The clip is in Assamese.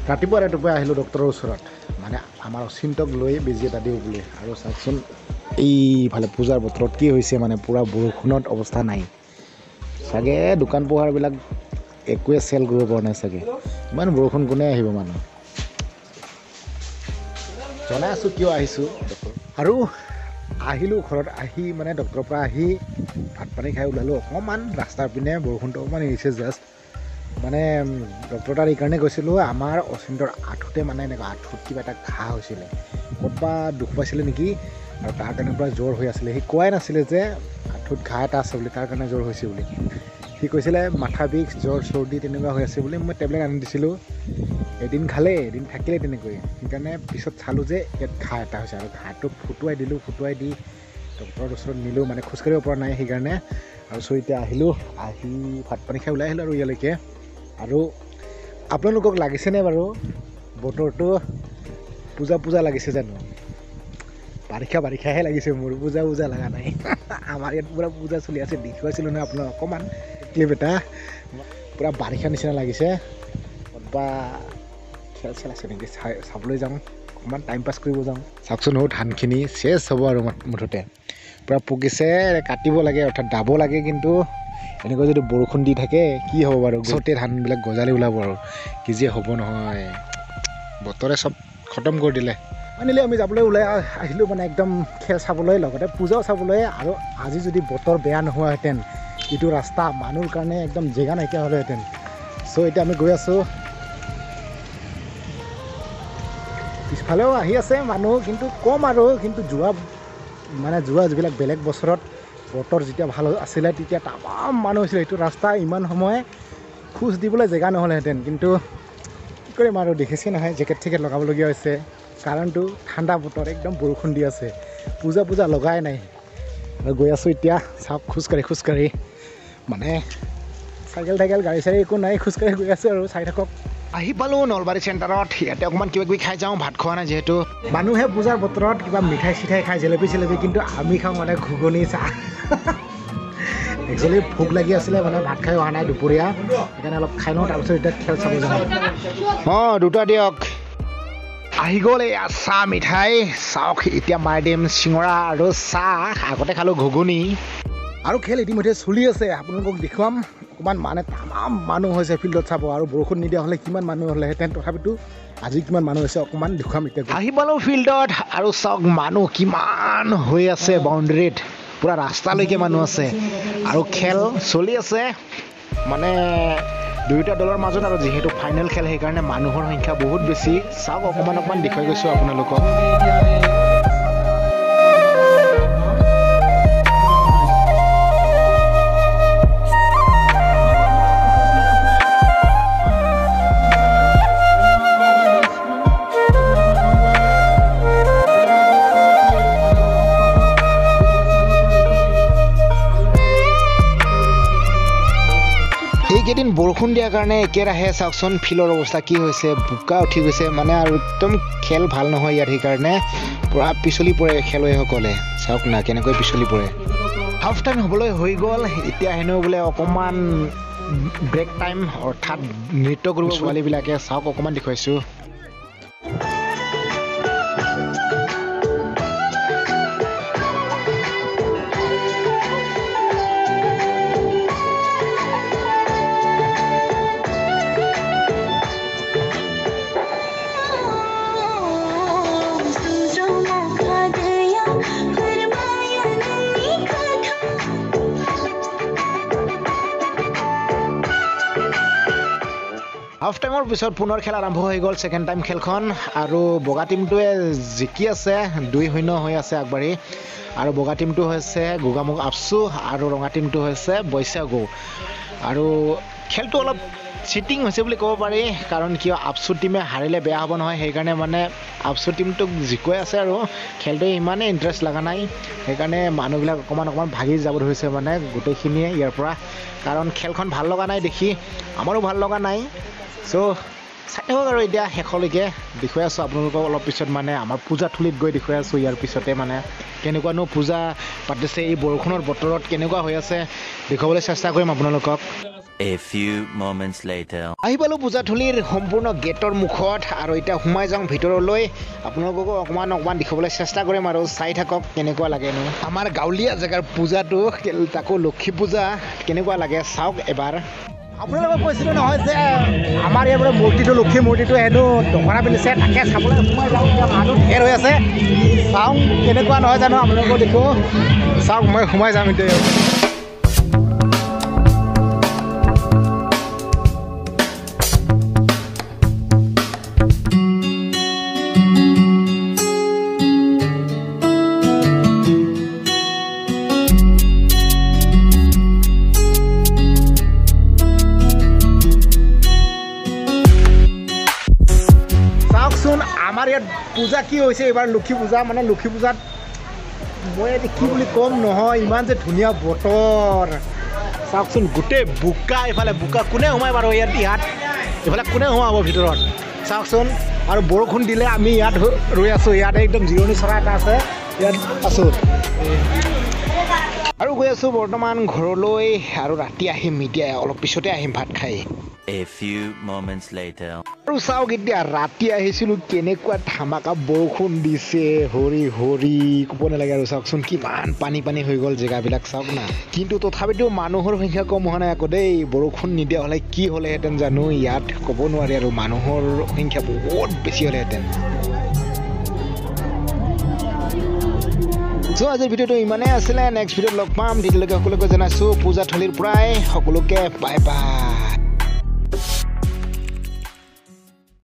ৰাতিপুৱা আহিলোঁ ডক্টৰৰ ওচৰত মানে আমাৰ অচিন্তক লৈ বেজি এটা দিওঁ বুলি আৰু চাওকচোন এইফালে পূজাৰ বতৰত কি হৈছে মানে পূৰা বৰষুণত অৱস্থা নাই চাগে দোকান পোহাৰবিলাক একোৱে চেল কৰিব পৰা নাই চাগে ইমান বৰষুণ কোনে আহিব মানুহ জনাই আছোঁ কিয় আহিছোঁ আৰু আহিলোঁ ঘৰত আহি মানে ডক্টৰৰ পৰা আহি ভাত পানী খাই ওলালোঁ অকণমান ৰাস্তাৰ পিনে বৰষুণটো অকণমান এৰিছে জাষ্ট মানে ডক্টৰ তাত এইকাৰণে গৈছিলোঁ আমাৰ অচিন্তৰ আঁঠুতে মানে এনেকুৱা আঁঠুত কিবা এটা ঘাঁ হৈছিলে ক'ৰবাত দুখ পাইছিলে নেকি আৰু তাৰ কাৰণে পূৰা জ্বৰ হৈ আছিলে সি কোৱাই নাছিলে যে আঁঠুত ঘাঁ এটা আছে বুলি তাৰ কাৰণে জ্বৰ হৈছে বুলি সি কৈছিলে মাথা বিষ জ্বৰ চৰ্দি তেনেকুৱা হৈ আছে বুলি মই টেবলেট আনি দিছিলোঁ এদিন খালে এদিন থাকিলে তেনেকৈ সেইকাৰণে পিছত চালোঁ যে ইয়াত ঘাঁ এটা হৈছে আৰু ঘাঁটো ফুটুৱাই দিলোঁ ফুটুৱাই দি ডক্টৰৰ ওচৰত নিলোঁ মানে খোজকাঢ়িব পৰা নাই সেইকাৰণে আৰু চ' এতিয়া আহিলোঁ আহি ভাত পানী খাই ওলাই আহিলোঁ আৰু ইয়ালৈকে আৰু আপোনালোকক লাগিছেনে বাৰু বতৰটো পূজা লাগিছে জানো বাৰিষাহে লাগিছে মোৰ পূজা লগা নাই আমাৰ ইয়াত পূৰা পূজা চলি আছে দেখুৱাইছিলোঁ নহয় আপোনাক অকণমান ক্লিপ এটা পূৰা বাৰিষা নিচিনা লাগিছে বা খেল চেল আছে নেকি চাবলৈ যাওঁ অকণমান টাইম পাছ কৰিব যাওঁ চাওকচোন ধানখিনি চেচ হ'ব আৰু মুঠতে পূৰা পকিছে কাটিব লাগে অৰ্থাৎ দাব লাগে কিন্তু এনেকৈ যদি বৰষুণ দি থাকে কি হ'ব বাৰু গোটেই ধানবিলাক গজালি ওলাব আৰু কি যে হ'ব নহয় বতৰে চব খতম কৰি দিলে আনিলে আমি যাবলৈ ওলাই আহিলোঁ মানে একদম খেল চাবলৈ লগতে পূজাও চাবলৈ আৰু আজি যদি বতৰ বেয়া নোহোৱাহেঁতেন এইটো ৰাস্তা মানুহৰ কাৰণে একদম জেগা নাইকিয়া হ'লেহেঁতেন চ' এতিয়া আমি গৈ আছোঁ পিছফালেও আহি আছে মানুহ কিন্তু কম আৰু কিন্তু যোৱা যিবিলাক বেলেগ বছৰত বতৰ যেতিয়া ভাল আছিলে তেতিয়া তামাম মানুহ হৈছিলে এইটো ৰাস্তা ইমান সময় খোজ দিবলৈ জেগা নহ'লেহেঁতেন কিন্তু কি কৰিম আৰু দেখিছে নহয় জেকেট চেকেট লগাবলগীয়া হৈছে কাৰণটো ঠাণ্ডা বতৰ একদম বৰষুণ দি আছে পূজা লগাই নাই আৰু গৈ আছোঁ এতিয়া চাওক খোজকাঢ়ি মানে চাইকেল গাড়ী চাড়ী একো নাই খোজকাঢ়ি গৈ আছোঁ আৰু চাই থাকক আহি পালোঁ নলবাৰী চেণ্টাৰত ইয়াতে অকণমান কিবা খাই যাওঁ ভাত খোৱা নাই যিহেতু মানুহে পূজাৰ বতৰত কিবা মিঠাই চিঠাই খায় জেলেপি কিন্তু আমি খাওঁ মানে ঘুগুনি চাহ একচুৱেলি ভোক লাগি আছিলে মানে ভাত খাই অহা নাই দুপৰীয়া সেইকাৰণে অলপ খাই লওঁ তাৰপিছত এতিয়া খেল চাব যাওঁ দুটা দিয়ক আহি গ'ল এই চাহ মিঠাই চাওক এতিয়া মাৰি দিম চিঙৰা আৰু চাহ আগতে খালোঁ ঘুগুনি আৰু খেল ইতিমধ্যে চলি আছে আপোনালোকক দেখুৱাম অকণমান মানে তামাম মানুহ হৈছে ফিল্ডত চাব আৰু বৰষুণ নিদিয়া হ'লে কিমান মানুহ হ'লেহেঁতেন তথাপিতো আজি কিমান মানুহ হৈছে অকণমান দেখুৱাম এতিয়া আহি পালোঁ ফিল্ডত আৰু চাওক মানুহ কিমান হৈ আছে বাউণ্ডেৰীত পূৰা ৰাস্তালৈকে মানুহ আছে আৰু খেল চলি আছে মানে দুয়োটা দলৰ মাজত আৰু যিহেতু ফাইনেল খেল সেইকাৰণে মানুহৰ সংখ্যা বহুত বেছি চাওক অকণমান দেখুৱাই গৈছোঁ আপোনালোকক এইকেইদিন বৰষুণ দিয়াৰ কাৰণে একেৰাহে চাওকচোন ফিল্ডৰ অৱস্থা কি হৈছে বোকা উঠি গৈছে মানে আৰু একদম খেল ভাল নহয় ইয়াত সেইকাৰণে পূৰা পিছলি পৰে খেলুৱৈসকলে চাওক না কেনেকৈ পিছলি পৰে হাফ টাইম হ'বলৈ হৈ গ'ল এতিয়া হেনো বোলে অকণমান ব্ৰেক টাইম অৰ্থাৎ নৃত্য কৰিব ছোৱালীবিলাকে চাওক অকণমান দেখুৱাইছোঁ হাফ টাইমৰ পিছত পুনৰ খেল আৰম্ভ হৈ গ'ল ছেকেণ্ড টাইম খেলখন আৰু বগা টীমটোৱে জিকি আছে 2-0 হৈ আছে আগবাঢ়ি আৰু বগা টীমটো হৈছে গোগামুখ আপচু আৰু ৰঙা টীমটো হৈছে বৈশাগু আৰু খেলটো অলপ চিটিং হৈছে বুলি ক'ব পাৰি কাৰণ কিয় আপচু টীমে হাৰিলে বেয়া হ'ব নহয় সেইকাৰণে মানে আপচু টীমটোক জিকুৱাই আছে আৰু খেলটো ইমানেই ইণ্টাৰেষ্ট লগা নাই সেইকাৰণে মানুহবিলাক অকণমান ভাগি যাব ধৰিছে মানে গোটেইখিনিয়ে ইয়াৰ পৰা কাৰণ খেলখন ভাল লগা নাই দেখি আমাৰো ভাল লগা নাই চ' চাই থাকক আৰু এতিয়া শেষলৈকে দেখুৱাই আছোঁ আপোনালোকক অলপ পিছত মানে আমাৰ পূজাথলীত গৈ দেখুৱাই আছোঁ ইয়াৰ পিছতে মানে কেনেকুৱানো পূজা পাতিছে এই বৰষুণৰ বতৰত কেনেকুৱা হৈ আছে দেখুৱাবলৈ চেষ্টা কৰিম আপোনালোকক A few moments later. আহি পালোঁ পূজাথলীৰ সম্পূৰ্ণ গেটৰ মুখত আৰু এতিয়া সোমাই যাওঁ ভিতৰলৈ আপোনালোককো অকণমান দেখাবলৈ চেষ্টা কৰিম আৰু চাই থাকক কেনেকুৱা লাগেনো আমাৰ গাঁৱলীয়া জেগাৰ পূজাটো তাকো লক্ষী পূজা কেনেকুৱা লাগে চাওক এবাৰ আপোনালোকক কৈছিলোঁ নহয় যে আমাৰ ইয়াৰ পৰা মূৰ্তিটো লক্ষী মূৰ্তিটো হেনো দখৰা পিন্ধিছে তাকে চাবলৈ সোমাই যাওঁ এতিয়া মানুহ ঢেৰ হৈ আছে চাওঁ কেনেকুৱা নহয় জানো আপোনালোকক দেখোঁ চাওক মই সোমাই যাম এতিয়া আমাৰ ইয়াত পূজা কি হৈছে এইবাৰ লক্ষী পূজা মানে লক্ষী পূজাত মই এতিয়া কি বুলি ক'ম নহয় ইমান যে ধুনীয়া বতৰ চাওকচোন গোটেই বোকা এইফালে বোকা কোনে সোমাই বাৰু ইয়াত এইফালে কোনে সোমাব ভিতৰত চাওকচোন আৰু বৰষুণ দিলে আমি ইয়াত ৰৈ আছোঁ ইয়াত একদম জিৰণি চৰা এটা আছে ইয়াত আছোঁ আৰু গৈ আছোঁ বৰ্তমান ঘৰলৈ আৰু ৰাতি আহিম এতিয়া অলপ পিছতে আহিম ভাত খাই A few moments later. আৰু চাওক এতিয়া ৰাতি আহিছিলোঁ কেনেকুৱা ধামাকা বৰষুণ দিছে হৰি হৰি ক'ব নালাগে আৰু চাওকচোন কিমান পানী হৈ গ'ল জেগাবিলাক চাওক না কিন্তু তথাপিতো মানুহৰ সংখ্যা কম হোৱা নাই আকৌ দেই বৰষুণ নিদিয়া হ'লে কি হ'লেহেঁতেন জানো ইয়াত ক'ব নোৱাৰি আৰু মানুহৰ সংখ্যা বহুত বেছি হ'লেহেঁতেন চ' আজিৰ ভিডিঅ'টো ইমানেই আছিলে নেক্সট ভিডিঅ'ত লগ পাম তেতিয়ালৈকে সকলোকে জনাইছোঁ পূজাথলীৰ পৰাই সকলোকে বাই বাই